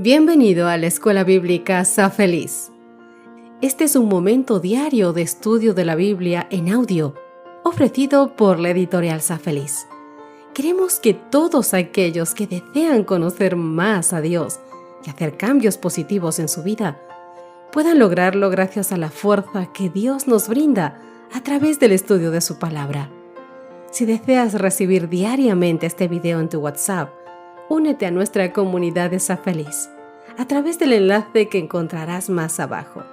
Bienvenido a la Escuela Bíblica Sa Feliz. Este es un momento diario de estudio de la Biblia en audio, ofrecido por la editorial Sa Feliz. Queremos que todos aquellos que desean conocer más a Dios y hacer cambios positivos en su vida, puedan lograrlo gracias a la fuerza que Dios nos brinda a través del estudio de su palabra. Si deseas recibir diariamente este video en tu WhatsApp, únete a nuestra comunidad de Sa Feliz a través del enlace que encontrarás más abajo.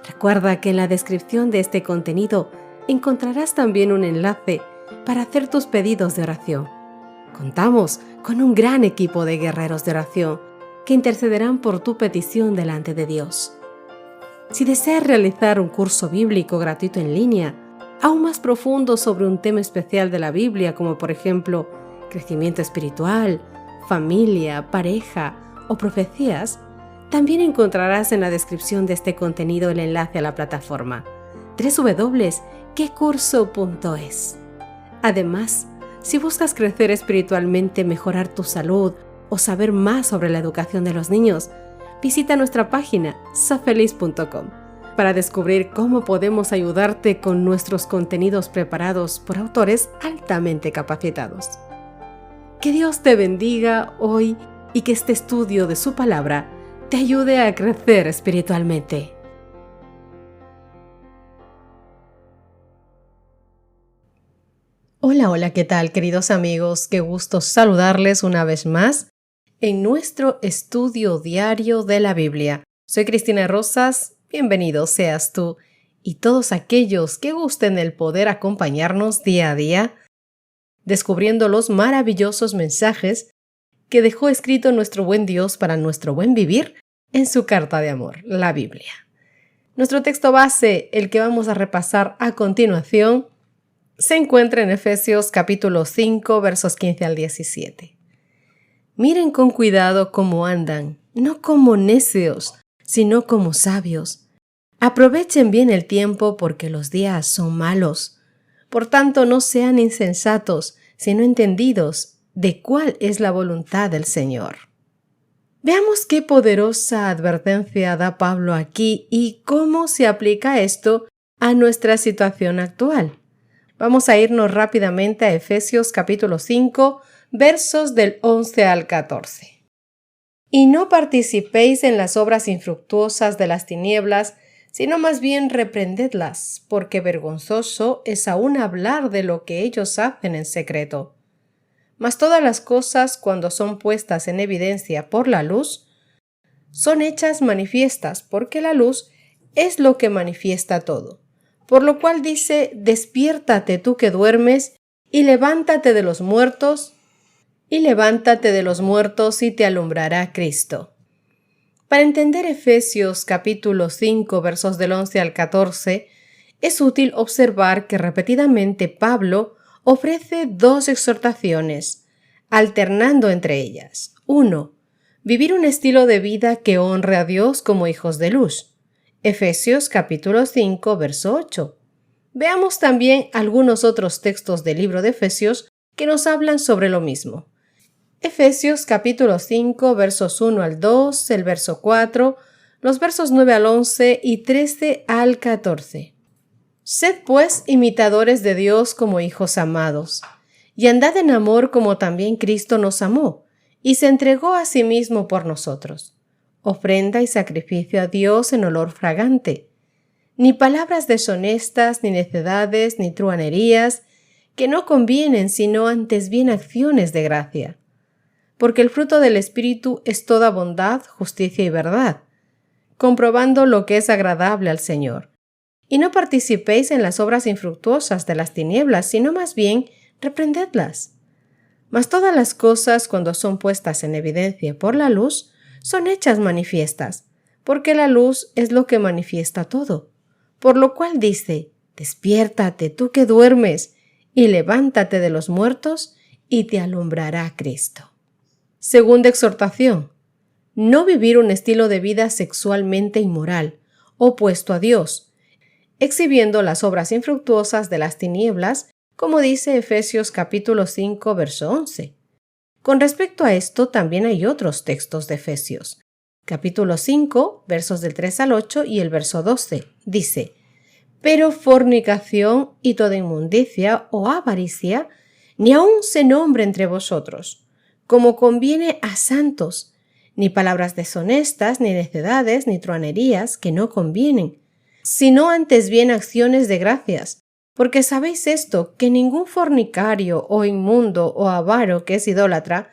Recuerda que en la descripción de este contenido encontrarás también un enlace para hacer tus pedidos de oración. Contamos con un gran equipo de guerreros de oración que intercederán por tu petición delante de Dios. Si deseas realizar un curso bíblico gratuito en línea, aún más profundo sobre un tema especial de la Biblia, como por ejemplo crecimiento espiritual, familia, pareja o profecías, también encontrarás en la descripción de este contenido el enlace a la plataforma www.quecurso.es. Además, si buscas crecer espiritualmente, mejorar tu salud o saber más sobre la educación de los niños, visita nuestra página safeliz.com para descubrir cómo podemos ayudarte con nuestros contenidos preparados por autores altamente capacitados. Que Dios te bendiga hoy y que este estudio de su palabra te ayude a crecer espiritualmente. Hola, ¿qué tal, queridos amigos? Qué gusto saludarles una vez más en nuestro estudio diario de la Biblia. Soy Cristina Rosas, bienvenido seas tú y todos aquellos que gusten el poder acompañarnos día a día, descubriendo los maravillosos mensajes que dejó escrito nuestro buen Dios para nuestro buen vivir en su carta de amor, la Biblia. Nuestro texto base, el que vamos a repasar a continuación, se encuentra en Efesios capítulo 5, versos 15 al 17. Miren con cuidado cómo andan, no como necios, sino como sabios. Aprovechen bien el tiempo porque los días son malos. Por tanto, no sean insensatos, sino entendidos de cuál es la voluntad del Señor. Veamos qué poderosa advertencia da Pablo aquí y cómo se aplica esto a nuestra situación actual. Vamos a irnos rápidamente a Efesios capítulo 5, versos del 11 al 14. Y no participéis en las obras infructuosas de las tinieblas, sino más bien reprendedlas, porque vergonzoso es aún hablar de lo que ellos hacen en secreto. Mas todas las cosas, cuando son puestas en evidencia por la luz, son hechas manifiestas, porque la luz es lo que manifiesta todo. Por lo cual dice, despiértate tú que duermes, y levántate de los muertos, y te alumbrará Cristo. Para entender Efesios capítulo 5, versos del 11 al 14, es útil observar que repetidamente Pablo ofrece dos exhortaciones, alternando entre ellas. 1. Vivir un estilo de vida que honre a Dios como hijos de luz. Efesios capítulo 5, verso 8. Veamos también algunos otros textos del libro de Efesios que nos hablan sobre lo mismo. Efesios capítulo 5, versos 1 al 2, el verso 4, los versos 9 al 11 y 13 al 14. Sed pues imitadores de Dios como hijos amados, y andad en amor como también Cristo nos amó, y se entregó a sí mismo por nosotros, ofrenda y sacrificio a Dios en olor fragante. Ni palabras deshonestas, ni necedades, ni truhanerías, que no convienen, sino antes bien acciones de gracia. Porque el fruto del Espíritu es toda bondad, justicia y verdad, comprobando lo que es agradable al Señor. Y no participéis en las obras infructuosas de las tinieblas, sino más bien reprendedlas. Mas todas las cosas, cuando son puestas en evidencia por la luz, son hechas manifiestas, porque la luz es lo que manifiesta todo. Por lo cual dice, despiértate tú que duermes, y levántate de los muertos, y te alumbrará Cristo. Segunda exhortación. No vivir un estilo de vida sexualmente inmoral, opuesto a Dios, exhibiendo las obras infructuosas de las tinieblas, como dice Efesios capítulo 5, verso 11. Con respecto a esto, también hay otros textos de Efesios. capítulo 5, versos del 3 al 8 y el verso 12. Dice: pero fornicación y toda inmundicia o avaricia, ni aun se nombre entre vosotros, como conviene a santos, ni palabras deshonestas, ni necedades, ni truanerías que no convienen, sino antes bien acciones de gracias. Porque sabéis esto, que ningún fornicario o inmundo o avaro que es idólatra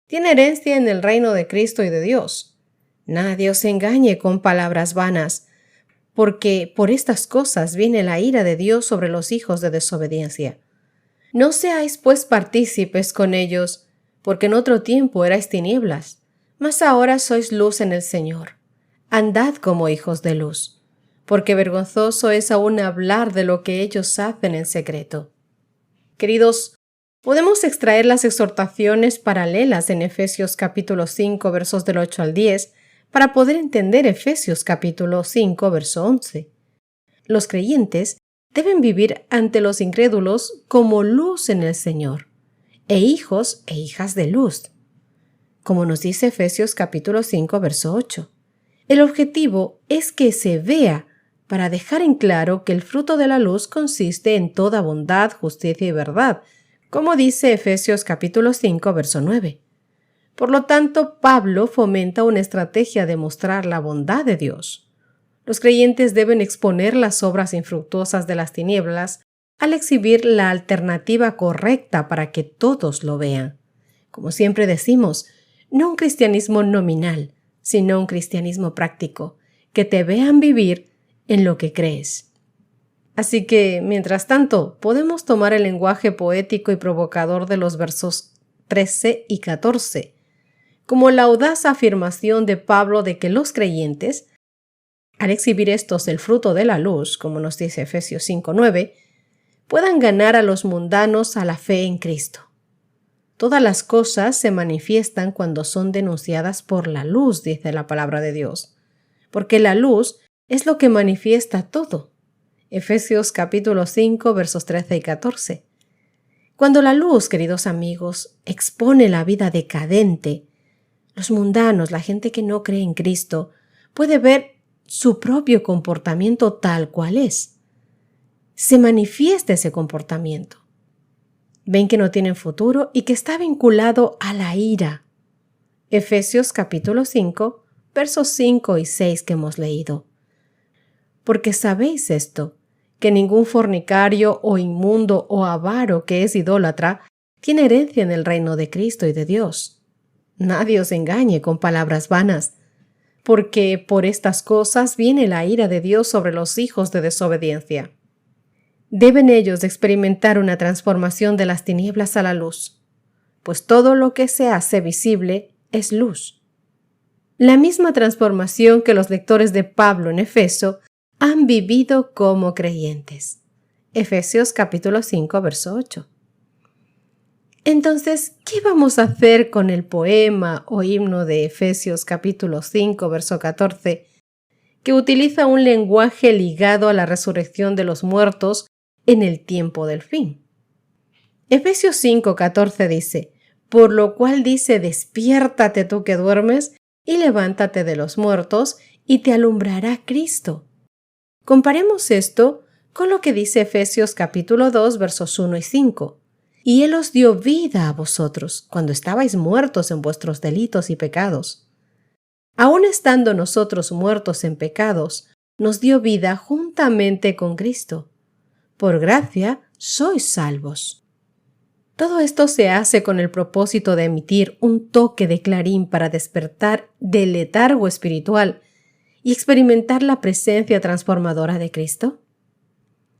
tiene herencia en el reino de Cristo y de Dios. Nadie os engañe con palabras vanas, porque por estas cosas viene la ira de Dios sobre los hijos de desobediencia. No seáis pues partícipes con ellos, porque en otro tiempo erais tinieblas, mas ahora sois luz en el Señor. Andad como hijos de luz, porque vergonzoso es aún hablar de lo que ellos hacen en secreto. Queridos, podemos extraer las exhortaciones paralelas en Efesios capítulo 5, versos del 8 al 10, para poder entender Efesios capítulo 5, verso 11. Los creyentes deben vivir ante los incrédulos como luz en el Señor, e hijos e hijas de luz, como nos dice Efesios capítulo 5, verso 8. El objetivo es que se vea para dejar en claro que el fruto de la luz consiste en toda bondad, justicia y verdad, como dice Efesios capítulo 5, verso 9. Por lo tanto, Pablo fomenta una estrategia de mostrar la bondad de Dios. Los creyentes deben exponer las obras infructuosas de las tinieblas al exhibir la alternativa correcta para que todos lo vean. Como siempre decimos, no un cristianismo nominal, sino un cristianismo práctico, que te vean vivir en lo que crees. Así que, mientras tanto, podemos tomar el lenguaje poético y provocador de los versos 13 y 14, como la audaz afirmación de Pablo de que los creyentes, al exhibir estos el fruto de la luz, como nos dice Efesios 5:9, puedan ganar a los mundanos a la fe en Cristo. Todas las cosas se manifiestan cuando son denunciadas por la luz, dice la palabra de Dios, porque la luz es lo que manifiesta todo. Efesios capítulo 5, versos 13 y 14. Cuando la luz, queridos amigos, expone la vida decadente, los mundanos, la gente que no cree en Cristo, puede ver su propio comportamiento tal cual es. Se manifiesta ese comportamiento. Ven que no tienen futuro y que está vinculado a la ira. Efesios capítulo 5, versos 5 y 6 que hemos leído. Porque sabéis esto, que ningún fornicario o inmundo o avaro que es idólatra tiene herencia en el reino de Cristo y de Dios. Nadie os engañe con palabras vanas, porque por estas cosas viene la ira de Dios sobre los hijos de desobediencia. Deben ellos experimentar una transformación de las tinieblas a la luz, pues todo lo que se hace visible es luz. La misma transformación que los lectores de Pablo en Efeso han vivido como creyentes. Efesios capítulo 5, verso 8. Entonces, ¿qué vamos a hacer con el poema o himno de Efesios capítulo 5, verso 14, que utiliza un lenguaje ligado a la resurrección de los muertos en el tiempo del fin? Efesios 5, 14 dice: por lo cual dice, despiértate tú que duermes, y levántate de los muertos, y te alumbrará Cristo. Comparemos esto con lo que dice Efesios capítulo 2, versos 1 y 5. Y Él os dio vida a vosotros, cuando estabais muertos en vuestros delitos y pecados. Aun estando nosotros muertos en pecados, nos dio vida juntamente con Cristo. Por gracia sois salvos. Todo esto se hace con el propósito de emitir un toque de clarín para despertar del letargo espiritual y experimentar la presencia transformadora de Cristo.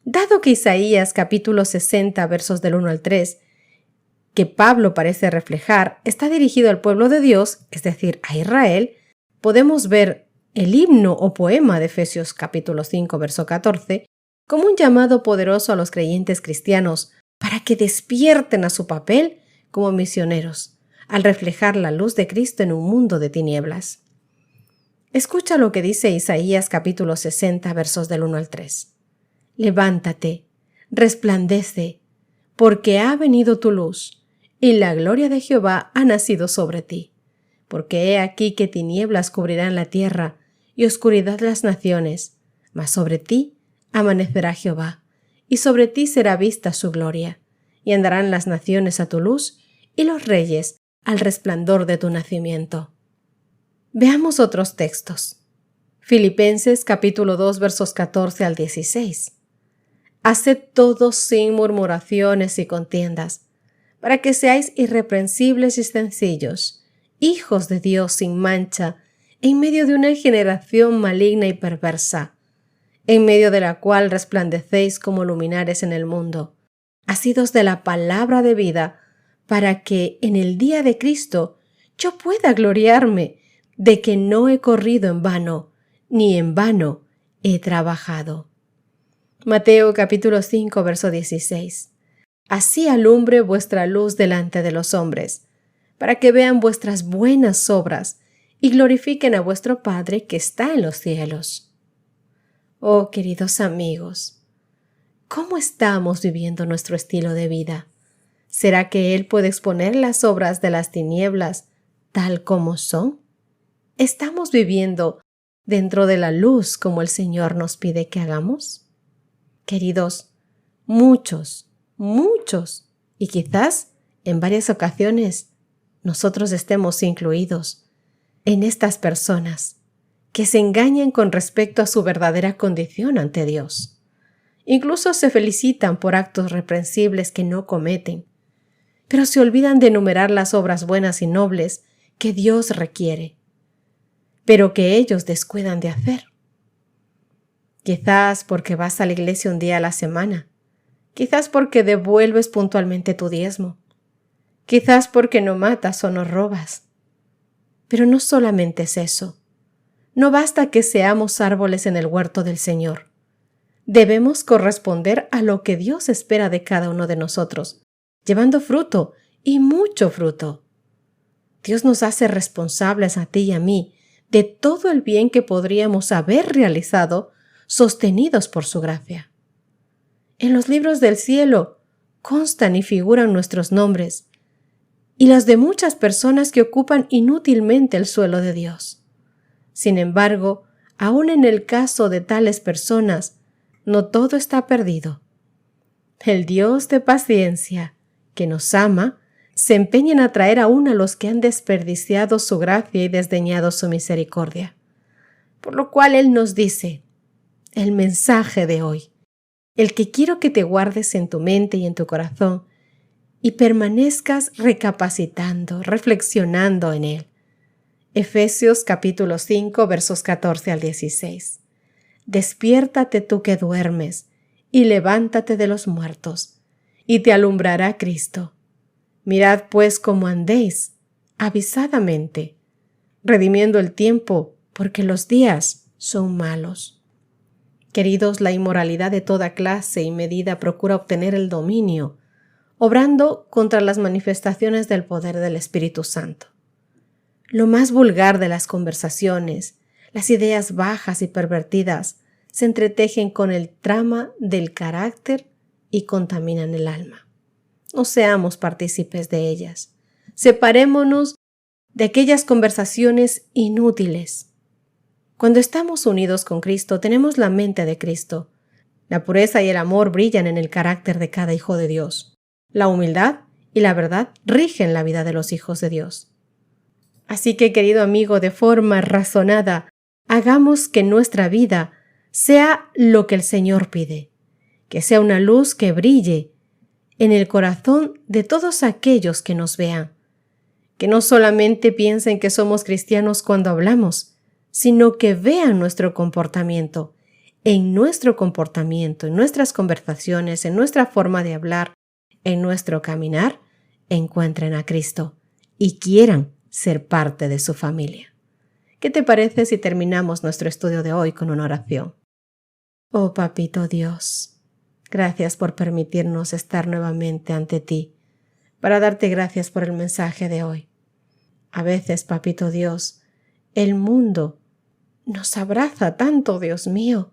Dado que Isaías capítulo 60 versos del 1 al 3, que Pablo parece reflejar, está dirigido al pueblo de Dios, es decir, a Israel, podemos ver el himno o poema de Efesios capítulo 5 verso 14 como un llamado poderoso a los creyentes cristianos para que despierten a su papel como misioneros, al reflejar la luz de Cristo en un mundo de tinieblas. Escucha lo que dice Isaías capítulo 60 versos del 1 al 3. Levántate, resplandece, porque ha venido tu luz, y la gloria de Jehová ha nacido sobre ti. porque he aquí que tinieblas cubrirán la tierra y oscuridad las naciones, mas sobre ti amanecerá Jehová, y sobre ti será vista su gloria, y andarán las naciones a tu luz, y los reyes al resplandor de tu nacimiento. Veamos otros textos. Filipenses capítulo 2 versos 14 al 16. Haced todo sin murmuraciones y contiendas, para que seáis irreprensibles y sencillos, hijos de Dios sin mancha, en medio de una generación maligna y perversa, en medio de la cual resplandecéis como luminares en el mundo, asidos de la palabra de vida, para que en el día de Cristo yo pueda gloriarme de que no he corrido en vano, ni en vano he trabajado. Mateo capítulo 5 verso 16. Así alumbre vuestra luz delante de los hombres, para que vean vuestras buenas obras y glorifiquen a vuestro Padre que está en los cielos. Oh, queridos amigos, ¿cómo estamos viviendo nuestro estilo de vida? ¿Será que Él puede exponer las obras de las tinieblas tal como son? ¿Estamos viviendo dentro de la luz como el Señor nos pide que hagamos? Queridos, muchos, y quizás en varias ocasiones nosotros estemos incluidos en estas personas que se engañan con respecto a su verdadera condición ante Dios. Incluso se felicitan por actos reprensibles que no cometen, pero se olvidan de enumerar las obras buenas y nobles que Dios requiere, pero que ellos descuidan de hacer. Quizás porque vas a la iglesia un día a la semana, quizás porque devuelves puntualmente tu diezmo, quizás porque no matas o no robas. Pero no solamente es eso. No basta que seamos árboles en el huerto del Señor. Debemos corresponder a lo que Dios espera de cada uno de nosotros, llevando fruto y mucho fruto. Dios nos hace responsables a ti y a mí de todo el bien que podríamos haber realizado sostenidos por su gracia. En los libros del cielo constan y figuran nuestros nombres y los de muchas personas que ocupan inútilmente el suelo de Dios. Sin embargo, aun en el caso de tales personas, no todo está perdido. El Dios de paciencia, que nos ama, se empeña en atraer aún a los que han desperdiciado su gracia y desdeñado su misericordia. Por lo cual Él nos dice, el mensaje de hoy, el que quiero que te guardes en tu mente y en tu corazón y permanezcas recapacitando, reflexionando en él. Efesios capítulo 5 versos 14 al 16. Despiértate tú que duermes y levántate de los muertos y te alumbrará Cristo. Mirad pues cómo andéis, avisadamente, redimiendo el tiempo porque los días son malos. Queridos, la inmoralidad de toda clase y medida procura obtener el dominio, obrando contra las manifestaciones del poder del Espíritu Santo. Lo más vulgar de las conversaciones, las ideas bajas y pervertidas, se entretejen con el trama del carácter y contaminan el alma. No seamos partícipes de ellas. Separémonos de aquellas conversaciones inútiles. Cuando estamos unidos con Cristo, tenemos la mente de Cristo. La pureza y el amor brillan en el carácter de cada hijo de Dios. La humildad y la verdad rigen la vida de los hijos de Dios. Así que, querido amigo, de forma razonada, hagamos que nuestra vida sea lo que el Señor pide, que sea una luz que brille en el corazón de todos aquellos que nos vean, que no solamente piensen que somos cristianos cuando hablamos, sino que vean nuestro comportamiento, en nuestras conversaciones, en nuestra forma de hablar, en nuestro caminar, encuentren a Cristo y quieran ser parte de su familia. ¿Qué te parece si terminamos nuestro estudio de hoy con una oración? Oh Papito Dios, gracias por permitirnos estar nuevamente ante ti, para darte gracias por el mensaje de hoy. A veces, Papito Dios, el mundo nos abraza tanto, Dios mío,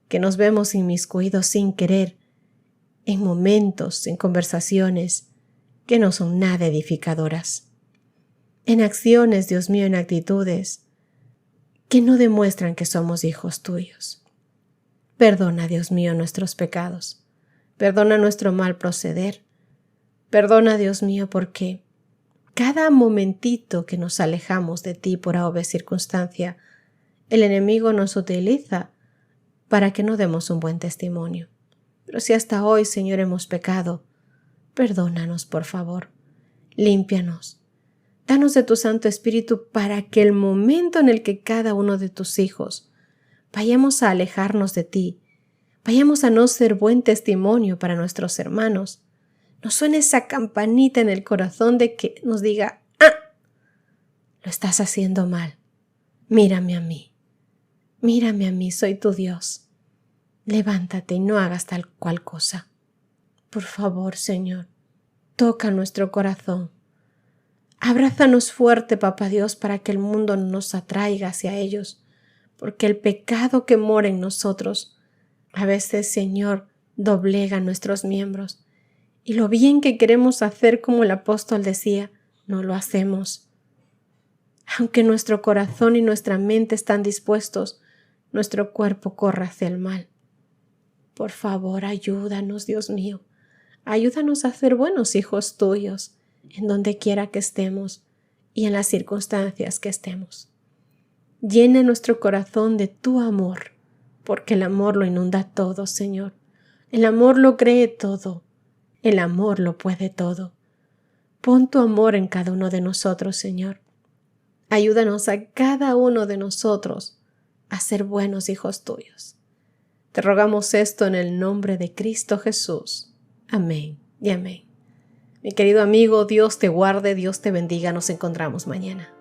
que nos vemos inmiscuidos sin querer en momentos, en conversaciones que no son nada edificadoras. en acciones, Dios mío, en actitudes que no demuestran que somos hijos tuyos. Perdona, Dios mío, nuestros pecados. Perdona nuestro mal proceder. Perdona, Dios mío, porque cada momentito que nos alejamos de ti por A o B circunstancia, el enemigo nos utiliza para que no demos un buen testimonio. Pero si hasta hoy, Señor, hemos pecado, perdónanos, por favor. Límpianos. Danos de tu Santo Espíritu para que el momento en el que cada uno de tus hijos vayamos a alejarnos de ti, vayamos a no ser buen testimonio para nuestros hermanos, nos suene esa campanita en el corazón de que nos diga, lo estás haciendo mal. Mírame a mí, soy tu Dios. Levántate y no hagas tal cual cosa. Por favor, Señor, toca nuestro corazón. Abrázanos fuerte, Papá Dios, para que el mundo no nos atraiga hacia ellos, porque el pecado que mora en nosotros a veces, Señor, doblega nuestros miembros. Y lo bien que queremos hacer, como el apóstol decía, no lo hacemos. Aunque nuestro corazón y nuestra mente están dispuestos, nuestro cuerpo corre hacia el mal. Por favor, ayúdanos, Dios mío. Ayúdanos a ser buenos hijos tuyos, en donde quiera que estemos y en las circunstancias que estemos. Llena nuestro corazón de tu amor, porque el amor lo inunda todo, Señor. El amor lo cree todo. El amor lo puede todo. Pon tu amor en cada uno de nosotros, Señor. Ayúdanos a cada uno de nosotros a ser buenos hijos tuyos. Te rogamos esto en el nombre de Cristo Jesús. Amén y amén. Mi querido amigo, Dios te guarde, Dios te bendiga. Nos encontramos mañana.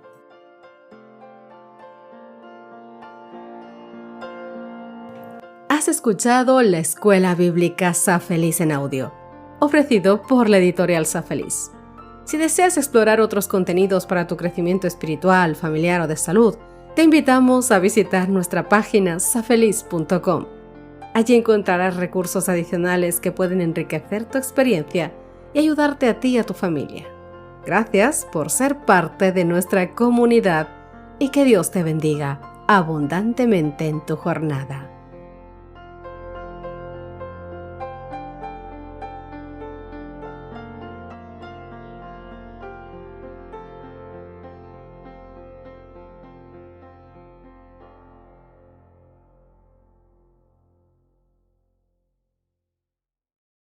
Has escuchado la Escuela Bíblica Sa Feliz en audio, ofrecido por la editorial Sa Feliz. Si deseas explorar otros contenidos para tu crecimiento espiritual, familiar o de salud, te invitamos a visitar nuestra página safeliz.com. Allí encontrarás recursos adicionales que pueden enriquecer tu experiencia y ayudarte a ti y a tu familia. Gracias por ser parte de nuestra comunidad y que Dios te bendiga abundantemente en tu jornada.